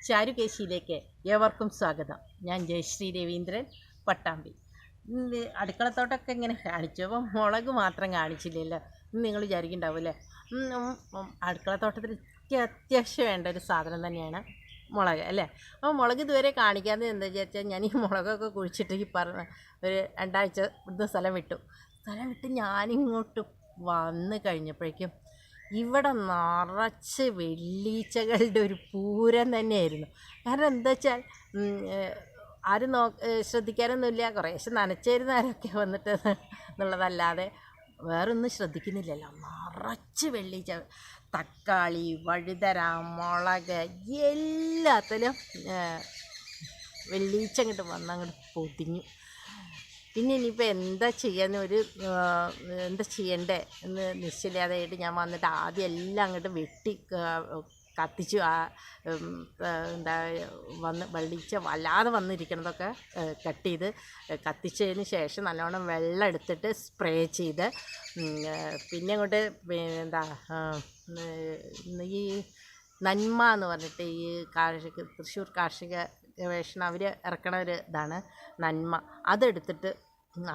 ചാരുകേശിയിലേക്ക് ഏവർക്കും സ്വാഗതം. ഞാൻ ജയശ്രീ രവീന്ദ്രൻ, പട്ടാമ്പി. അടുക്കളത്തോട്ടമൊക്കെ ഇങ്ങനെ കാണിച്ചു, അപ്പം മുളക് മാത്രം കാണിച്ചില്ലല്ലോ. നിങ്ങൾ വിചാരിക്കുന്നുണ്ടാവില്ലേ, അടുക്കളത്തോട്ടത്തിൽ അത്യാവശ്യം വേണ്ട ഒരു സാധനം തന്നെയാണ് മുളക് അല്ലേ. അപ്പോൾ മുളക് ഇതുവരെ കാണിക്കാതെ എന്താ വിചാരിച്ചാൽ, ഞാൻ ഈ മുളകൊക്കെ കുഴിച്ചിട്ട് ഈ പറഞ്ഞ ഒരു 2 ആഴ്ച ഇവിടുന്ന് സ്ഥലം വിട്ട് ഞാനിങ്ങോട്ട് വന്ന് കഴിഞ്ഞപ്പോഴേക്കും ഇവിടെ നിറച്ച് വെള്ളീച്ചകളുടെ ഒരു പൂരം തന്നെയായിരുന്നു. കാരണം എന്താ വെച്ചാൽ ആരും ശ്രദ്ധിക്കാനൊന്നുമില്ല, കുറേശ്ശെ നനച്ചിരുന്നവരൊക്കെ വന്നിട്ട് എന്നുള്ളതല്ലാതെ വേറൊന്നും ശ്രദ്ധിക്കുന്നില്ലല്ലോ. നിറച്ച് വെള്ളീച്ച, തക്കാളി, വഴുതന, മുളക് എല്ലാത്തിലും വെള്ളീച്ച അങ്ങോട്ട് വന്നങ്ങോട്ട് പൊതിഞ്ഞു. പിന്നെ ഇനിയിപ്പോൾ എന്താ ചെയ്യണ്ടേ എന്ന് നിശ്ചയില്ലാതായിട്ട് ഞാൻ വന്നിട്ട് ആദ്യം എല്ലാം അങ്ങോട്ട് വെട്ടി കത്തിച്ചു. വെള്ളീച്ച വല്ലാതെ വന്നിരിക്കണതൊക്കെ കട്ട് ചെയ്ത് കത്തിച്ചതിന് ശേഷം നല്ലോണം വെള്ളം എടുത്തിട്ട് സ്പ്രേ ചെയ്ത്, പിന്നെ അങ്ങോട്ട് ഈ നന്മ എന്ന് പറഞ്ഞിട്ട് ഈ തൃശ്ശൂർ കാർഷിക ഗവേഷണം അവർ ഇറക്കണ ഒരു ഇതാണ് നന്മ. അതെടുത്തിട്ട്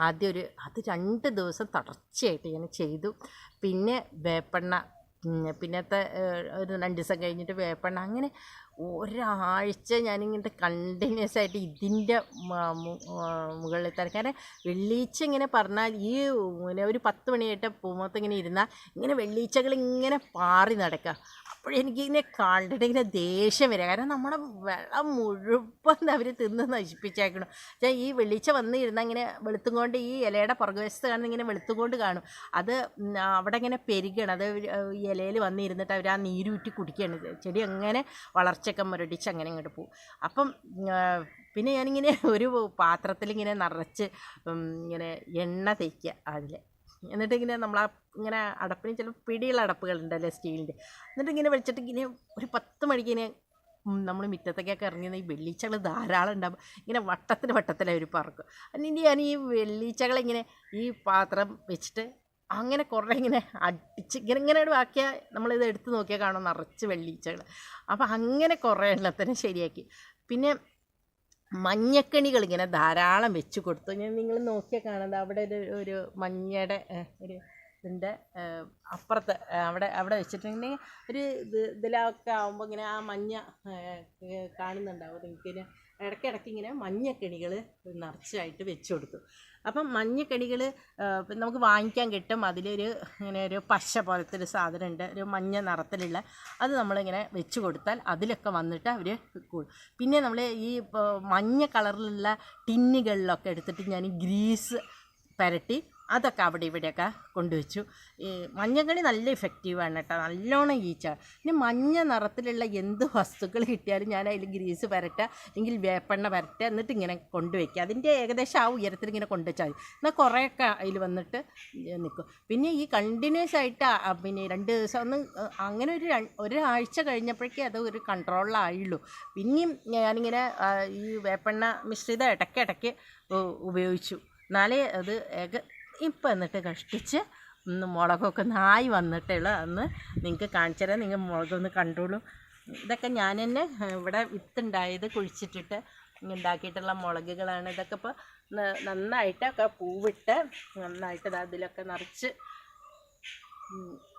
ആദ്യം അത് 2 ദിവസം തുടർച്ചയായിട്ട് ഇങ്ങനെ ചെയ്തു. പിന്നെ വേപ്പെണ്ണ, പിന്നത്തെ ഒരു 2 ദിവസം കഴിഞ്ഞിട്ട് വേപ്പെണ്ണ, അങ്ങനെ ഒരാഴ്ച ഞാനിങ്ങോട്ട് കണ്ടിന്യൂസ് ആയിട്ട് ഇതിൻ്റെ മുകളിൽ തന്നെ. കാരണം വെള്ളീച്ച ഇങ്ങനെ പറഞ്ഞാൽ ഈ ഇങ്ങനെ ഒരു 10 മണിയായിട്ട് പൂമത്ത് ഇങ്ങനെ ഇരുന്നാൽ ഇങ്ങനെ വെള്ളീച്ചകൾ ഇങ്ങനെ പാറി നടക്കുക. അപ്പോഴെനിക്കിങ്ങനെ കണ്ടിട്ട് ഇങ്ങനെ ദേഷ്യം വരിക. കാരണം നമ്മുടെ വെള്ളം മുഴുവൻ അവർ തിന്ന് നശിപ്പിച്ചേക്കണം. ഈ വെള്ളീച്ച വന്നിരുന്നാൽ ഇങ്ങനെ വെളുത്തും കൊണ്ട് ഈ ഇലയുടെ പുറകുവശത്ത് കാണുന്ന ഇങ്ങനെ വെളുത്തും കൊണ്ട് കാണും. അത് അവിടെ ഇങ്ങനെ പെരുകണം. അത് ഈ ഇലയിൽ വന്നിരുന്നിട്ട് അവർ ആ നീരൂറ്റി കുടിക്കുകയാണ്. ചെടി അങ്ങനെ വളർച്ചയൊക്കെ മുരടിച്ച് അങ്ങനെ ഇങ്ങോട്ട് പോകും. അപ്പം പിന്നെ ഞാനിങ്ങനെ ഒരു പാത്രത്തിലിങ്ങനെ നിറച്ച് ഇങ്ങനെ എണ്ണ തേക്കുക അതിൽ. എന്നിട്ടിങ്ങനെ ഇങ്ങനെ അടപ്പിന് ചില പിടിയുള്ള അടപ്പുകളുണ്ടല്ലേ, സ്റ്റീലിൻ്റെ. എന്നിട്ടിങ്ങനെ വെച്ചിട്ട് ഇങ്ങനെ ഒരു 10 മണിക്ക് ഇങ്ങനെ നമ്മൾ മുറ്റത്തേക്കൊക്കെ ഇറങ്ങുന്ന ഈ വെള്ളീച്ചകൾ ധാരാളം ഉണ്ടാകും. ഇങ്ങനെ വട്ടത്തിൽ അവർ പറക്കും. എന്നിട്ട് ഞാൻ ഈ വെള്ളീച്ചകളിങ്ങനെ ഈ പാത്രം വെച്ചിട്ട് അങ്ങനെ കുറേ ഇങ്ങനെ അടിച്ച് ഇങ്ങനെ ആക്കിയാൽ നമ്മളിത് എടുത്ത് നോക്കിയാൽ കാണും നിറച്ച് വെള്ളീച്ചകൾ. അപ്പോൾ അങ്ങനെ കുറേ എണ്ണത്തിന് ശരിയാക്കി. പിന്നെ മഞ്ഞക്കണികൾ ഇങ്ങനെ ധാരാളം വെച്ച് കൊടുത്തു. നിങ്ങൾ നോക്കിയാൽ കാണുന്നത് അവിടെ ഒരു മഞ്ഞയുടെ ഒരു ഇതിൻ്റെ അപ്പുറത്ത് അവിടെ വെച്ചിട്ടുണ്ടെങ്കിൽ ഒരു ഇതിലൊക്കെ ആകുമ്പോൾ ഇങ്ങനെ ആ മഞ്ഞ കാണുന്നുണ്ടാവും നിങ്ങൾക്ക്. ഇടയ്ക്കിടയ്ക്ക് ഇങ്ങനെ മഞ്ഞക്കണികൾ നിറച്ചായിട്ട് വെച്ച് കൊടുത്തു. അപ്പം മഞ്ഞക്കണികൾ നമുക്ക് വാങ്ങിക്കാൻ കിട്ടും. അതിലൊരു ഇങ്ങനെ ഒരു പശ പോലത്തെ ഒരു സാധനമുണ്ട്, ഒരു മഞ്ഞ നിറത്തിലുള്ള. അത് നമ്മളിങ്ങനെ വെച്ച് കൊടുത്താൽ അതിലൊക്കെ വന്നിട്ട് അവർ കൂടും. പിന്നെ നമ്മൾ ഈ മഞ്ഞ കളറിലുള്ള ടിന്നുകളിലൊക്കെ എടുത്തിട്ട് ഞാൻ ഗ്രീസ് പുരട്ടി അതൊക്കെ അവിടെ ഇവിടെയൊക്കെ കൊണ്ടുവച്ചു. ഈ മഞ്ഞക്കണി നല്ല ഇഫക്റ്റീവാണ് കേട്ടോ, നല്ലോണം ഈച്ച. ഇനി മഞ്ഞ നിറത്തിലുള്ള എന്ത് വസ്തുക്കൾ കിട്ടിയാലും ഞാൻ അതിൽ ഗ്രീസ് പുരട്ടുക, അല്ലെങ്കിൽ വേപ്പെണ്ണ പുരട്ടുക, എന്നിട്ട് ഇങ്ങനെ കൊണ്ടുവയ്ക്കുക. അതിൻ്റെ ഏകദേശം ആ ഉയരത്തിൽ ഇങ്ങനെ കൊണ്ടുവച്ചാൽ മതി. എന്നാൽ കുറേയൊക്കെ അതിൽ വന്നിട്ട് നിൽക്കും. പിന്നെ ഈ കണ്ടിന്യൂസ് ആയിട്ട് പിന്നെ 2 ദിവസം അങ്ങനെ ഒരാഴ്ച കഴിഞ്ഞപ്പോഴേക്കേ അത് ഒരു കൺട്രോളിലായുള്ളൂ. പിന്നെയും ഞാനിങ്ങനെ ഈ വേപ്പെണ്ണ മിശ്രിതം ഇടയ്ക്കിടയ്ക്ക് ഉപയോഗിച്ചു. എന്നാലേ അത് ഇപ്പം എന്നിട്ട് കഷ്ടിച്ച് മുളകൊക്കെ നായി വന്നിട്ടുള്ള അന്ന് നിങ്ങൾക്ക് കാണിച്ചു തരാം. നിങ്ങൾ മുളകൊന്ന് കണ്ടോളൂ. ഇതൊക്കെ ഞാൻ തന്നെ ഇവിടെ വിത്തുണ്ടായത് കുഴിച്ചിട്ടിട്ട് ഉണ്ടാക്കിയിട്ടുള്ള മുളകുകളാണ്. ഇതൊക്കെ ഇപ്പോൾ നന്നായിട്ടൊക്കെ പൂവിട്ട് നന്നായിട്ട് അതിലൊക്കെ നിറച്ച്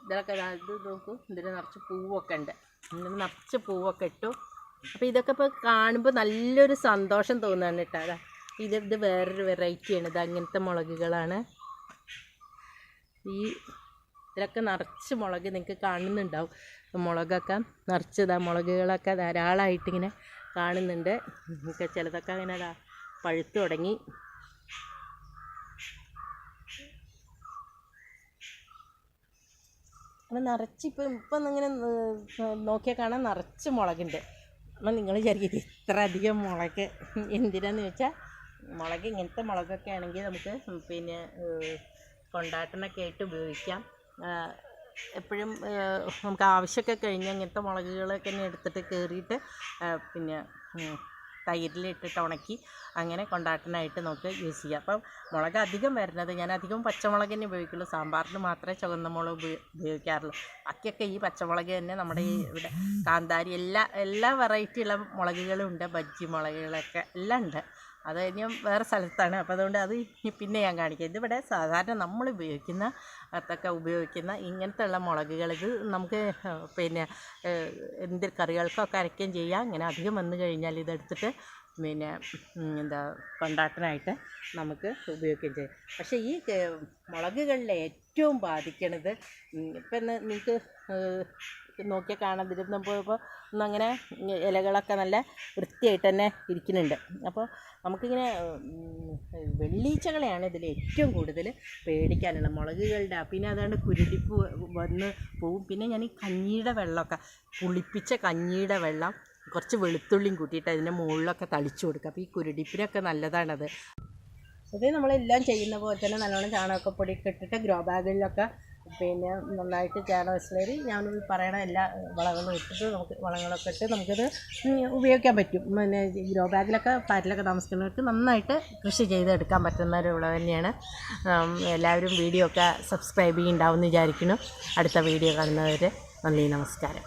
ഇതിലൊക്കെ ഇത് നോക്കൂ, ഇതിൽ നിറച്ച് പൂവൊക്കെ ഉണ്ട്. ഇതിൽ നിറച്ച് പൂവൊക്കെ ഇട്ടു. അപ്പോൾ ഇതൊക്കെ ഇപ്പോൾ കാണുമ്പോൾ നല്ലൊരു സന്തോഷം തോന്നുകയാണ് കേട്ടോ. അതാ ഇത് വേറൊരു വെറൈറ്റിയാണ്. ഇത് അങ്ങനത്തെ മുളകുകളാണ്. ഇതിലൊക്കെ നിറച്ച് മുളക് നിങ്ങൾക്ക് കാണുന്നുണ്ടാവും. മുളകൊക്കെ നിറച്ചതാ, മുളകുകളൊക്കെ ധാരാളമായിട്ടിങ്ങനെ കാണുന്നുണ്ട്. നിങ്ങൾക്ക് ചിലതൊക്കെ അങ്ങനെ പഴുത്ത് തുടങ്ങി. അപ്പം നിറച്ച് ഇപ്പം ഇങ്ങനെ നോക്കിയാൽ കാണാൻ നിറച്ച് മുളകുണ്ട്. അപ്പം നിങ്ങൾ വിചാരിക്കും ഇത്ര അധികം മുളക് എന്തിനാന്ന് ചോദിച്ചാൽ, മുളക് ഇങ്ങനത്തെ മുളകൊക്കെ ആണെങ്കിൽ നമുക്ക് പിന്നെ കൊണ്ടാട്ടനൊക്കെ ആയിട്ട് ഉപയോഗിക്കാം. എപ്പോഴും നമുക്ക് ആവശ്യമൊക്കെ കഴിഞ്ഞ് ഇങ്ങനത്തെ മുളകുകളൊക്കെ തന്നെ എടുത്തിട്ട് കയറിയിട്ട് പിന്നെ തൈരിലിട്ടിട്ട് ഉണക്കി അങ്ങനെ കൊണ്ടാട്ടനായിട്ട് നമുക്ക് യൂസ് ചെയ്യാം. അപ്പം മുളക് അധികം വരുന്നത് ഞാൻ അധികം പച്ചമുളക് തന്നെ ഉപയോഗിക്കുള്ളൂ. സാമ്പാറിന് മാത്രമേ ചുവന്ന മുളക് ഉപയോഗിക്കാറുള്ളൂ. ബാക്കിയൊക്കെ ഈ പച്ചമുളക് തന്നെ നമ്മുടെ ഈ ഇവിടെ കാന്താരി എല്ലാ വെറൈറ്റിയുള്ള മുളകുകളും ഉണ്ട്. ബജ്ജി മുളകുകളൊക്കെ എല്ലാം ഉണ്ട്. അത് ഞാൻ വേറെ സ്ഥലത്താണ്. അപ്പോൾ അതുകൊണ്ട് അത് പിന്നെ ഞാൻ കാണിക്കാം. ഇതിവിടെ സാധാരണ നമ്മൾ ഉപയോഗിക്കുന്ന ഇങ്ങനത്തെ ഉള്ള മുളകുകൾ. ഇത് നമുക്ക് പിന്നെ എന്ത് കറികൾക്കൊക്കെ അരയ്ക്കുകയും ചെയ്യാം. ഇങ്ങനെ അധികം വന്നു കഴിഞ്ഞാൽ ഇതെടുത്തിട്ട് പിന്നെ കൊണ്ടാട്ടനായിട്ട് നമുക്ക് ഉപയോഗിക്കുകയും ചെയ്യാം. പക്ഷേ ഈ മുളകുകളിൽ ഏറ്റവും ബാധിക്കണത് ഇപ്പം നിങ്ങൾക്ക് നോക്കിയാൽ കാണാൻ ഇതിരുന്നപ്പോൾ ഒന്നങ്ങനെ ഇലകളൊക്കെ നല്ല വൃത്തിയായിട്ട് തന്നെ ഇരിക്കുന്നുണ്ട്. അപ്പോൾ നമുക്കിങ്ങനെ വെള്ളീച്ചകളെയാണ് ഇതിൽ ഏറ്റവും കൂടുതൽ പേടിക്കാനുള്ള മുളകുകളുടെ. പിന്നെ അതുകൊണ്ട് കുരുടിപ്പ് വന്ന് പോവും. പിന്നെ ഞാൻ ഈ കഞ്ഞിയുടെ വെള്ളമൊക്കെ പുളിപ്പിച്ച കഞ്ഞിയുടെ വെള്ളം കുറച്ച് വെളുത്തുള്ളിയും കൂട്ടിയിട്ട് അതിൻ്റെ മുകളിലൊക്കെ തളിച്ചു കൊടുക്കുക. അപ്പോൾ ഈ കുരുടിപ്പിനൊക്കെ നല്ലതാണത്. ഇത് നമ്മളെല്ലാം ചെയ്യുന്ന പോലെ തന്നെ നല്ലോണം ചാണകപ്പൊടിയൊക്കെ ഇട്ടിട്ട് ഗ്രോ ബാഗിലൊക്കെ പിന്നെ നന്നായിട്ട് ചാണകശ്ശേരി ഞാൻ പറയണ എല്ലാ വളങ്ങളും ഇട്ടിട്ട് വളങ്ങളൊക്കെ ഇട്ട് നമുക്കിത് ഉപയോഗിക്കാൻ പറ്റും. പിന്നെ ഗ്രോ ബാഗിലൊക്കെ ഫ്ലാറ്റിലൊക്കെ താമസിക്കുന്നവർക്ക് നന്നായിട്ട് കൃഷി ചെയ്തെടുക്കാൻ പറ്റുന്ന ഒരു വിളവ് തന്നെയാണ്. എല്ലാവരും വീഡിയോ ഒക്കെ സബ്സ്ക്രൈബ് ചെയ്യുന്നുണ്ടാവും എന്ന് വിചാരിക്കുന്നു. അടുത്ത വീഡിയോ കാണുന്നവർ നന്ദി, നമസ്കാരം.